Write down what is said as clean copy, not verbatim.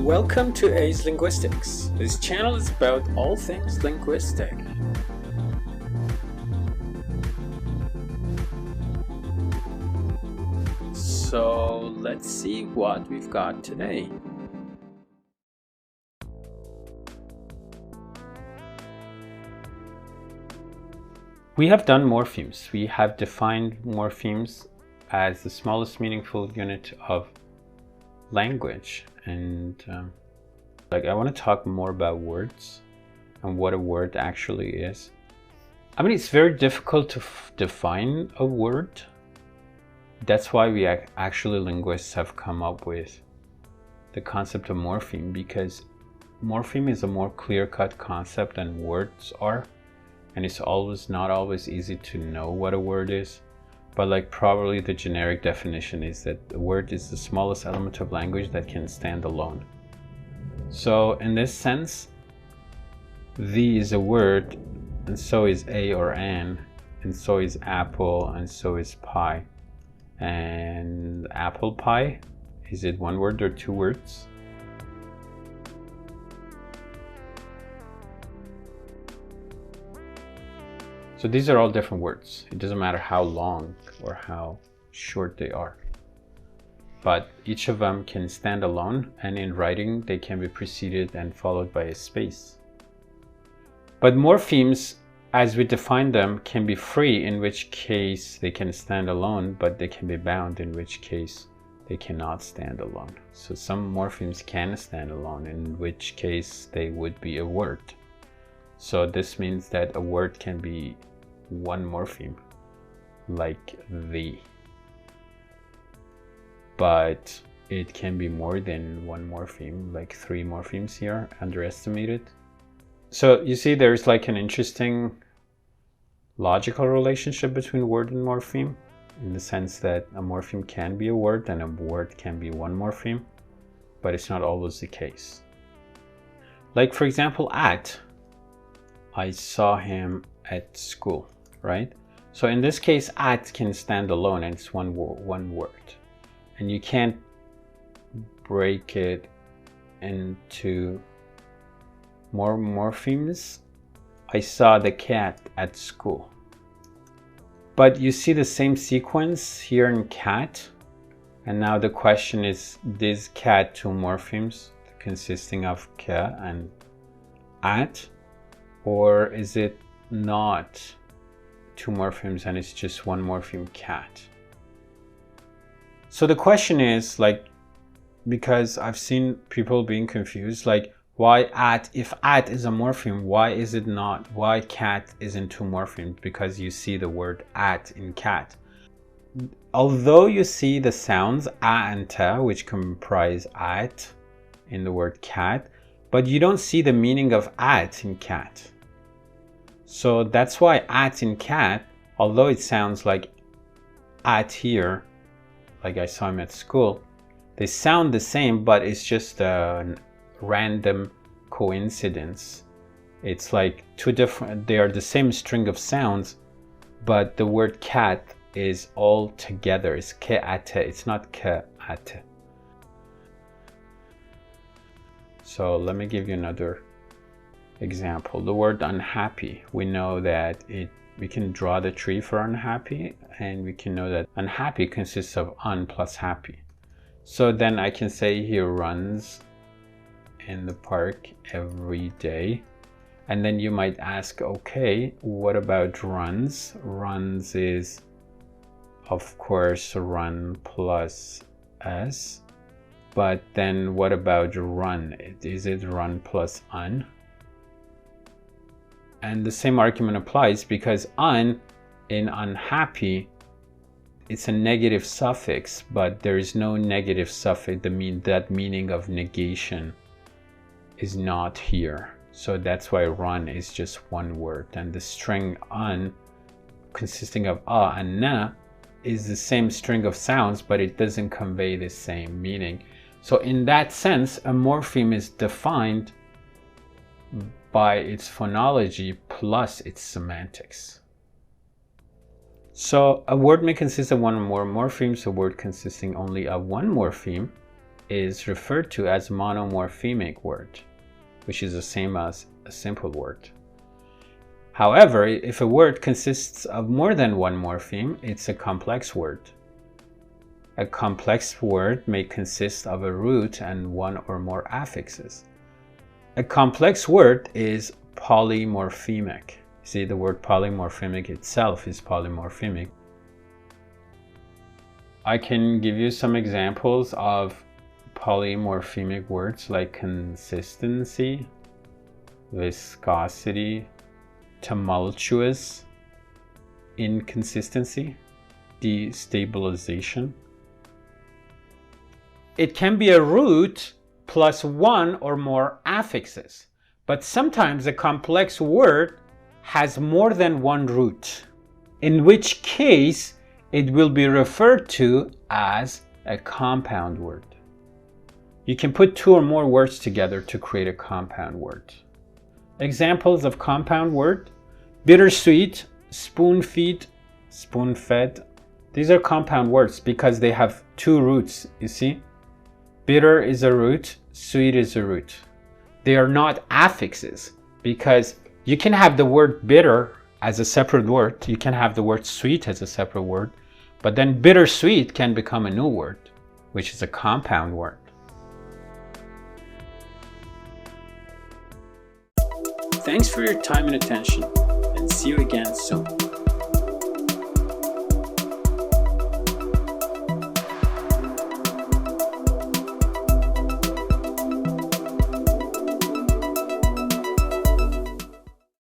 and welcome to A's Linguistics. This channel is about all things linguistic. So let's see what we've got today. We have done morphemes. We have defined morphemes as the smallest meaningful unit of language, and I want to talk more about words and what a word actually is. I mean, it's very difficult to define a word. That's why we actually linguists have come up with the concept of morpheme, because morpheme is a more clear-cut concept than words are, and it's not always easy to know what a word is. But probably the generic definition is that a word is the smallest element of language that can stand alone. So in this sense, the is a word, and so is a or an, and so is apple, and so is pie. And apple pie, is it one word or two words? So these are all different words. It doesn't matter how long or how short they are. But each of them can stand alone, and in writing they can be preceded and followed by a space. But morphemes, as we define them, can be free, in which case they can stand alone, but they can be bound, in which case they cannot stand alone. So some morphemes can stand alone, in which case they would be a word. So this means that a word can be one morpheme, like the, but it can be more than one morpheme, like 3 morphemes here, underestimated. So you see there's an interesting logical relationship between word and morpheme, in the sense that a morpheme can be a word and a word can be one morpheme, but it's not always the case. Like, for example, at, I saw him at school, right? So in this case, at can stand alone, and it's one word, and you can't break it into more morphemes. I saw the cat at school. But you see the same sequence here in cat, and now the question is cat 2 morphemes consisting of ka and at, or is it not 2 morphemes and it's just one morpheme, cat? So the question is, because I've seen people being confused, why at, if at is a morpheme, why cat isn't 2 morphemes? Because you see the word at in cat. Although you see the sounds a and ta, which comprise at in the word cat, but you don't see the meaning of at in cat. So that's why at in cat, although it sounds like at here, like I saw him at school, they sound the same, but it's just a random coincidence. It's like two different, they are the same string of sounds, but the word cat is all together. It's ke-ate, it's not ke-ate. So let me give you another example. The word unhappy, we know that we can draw the tree for unhappy, and we can know that unhappy consists of un plus happy. So then I can say he runs in the park every day. And then you might ask, okay, what about runs? Runs is, of course, run plus s. But then what about run? Is it run plus un? And the same argument applies, because un in unhappy, it's a negative suffix, but there is no negative suffix. That meaning of negation is not here. So that's why run is just one word. And the string un, consisting of a and na, is the same string of sounds, but it doesn't convey the same meaning. So in that sense, a morpheme is defined by its phonology plus its semantics. So a word may consist of one or more morphemes. A word consisting only of one morpheme is referred to as monomorphemic word, which is the same as a simple word. However, if a word consists of more than one morpheme, it's a complex word. A complex word may consist of a root and one or more affixes. A complex word is polymorphemic. See, the word polymorphemic itself is polymorphemic. I can give you some examples of polymorphemic words like consistency, viscosity, tumultuous, inconsistency, destabilization. It can be a root plus one or more affixes, but sometimes a complex word has more than one root, in which case it will be referred to as a compound word. You can put two or more words together to create a compound word. Examples of compound word: bittersweet, spoon-feed, spoon-fed. These are compound words because they have two roots, you see? Bitter is a root, sweet is a root. They are not affixes because you can have the word bitter as a separate word. You can have the word sweet as a separate word, but then bittersweet can become a new word, which is a compound word. Thanks for your time and attention, and see you again soon.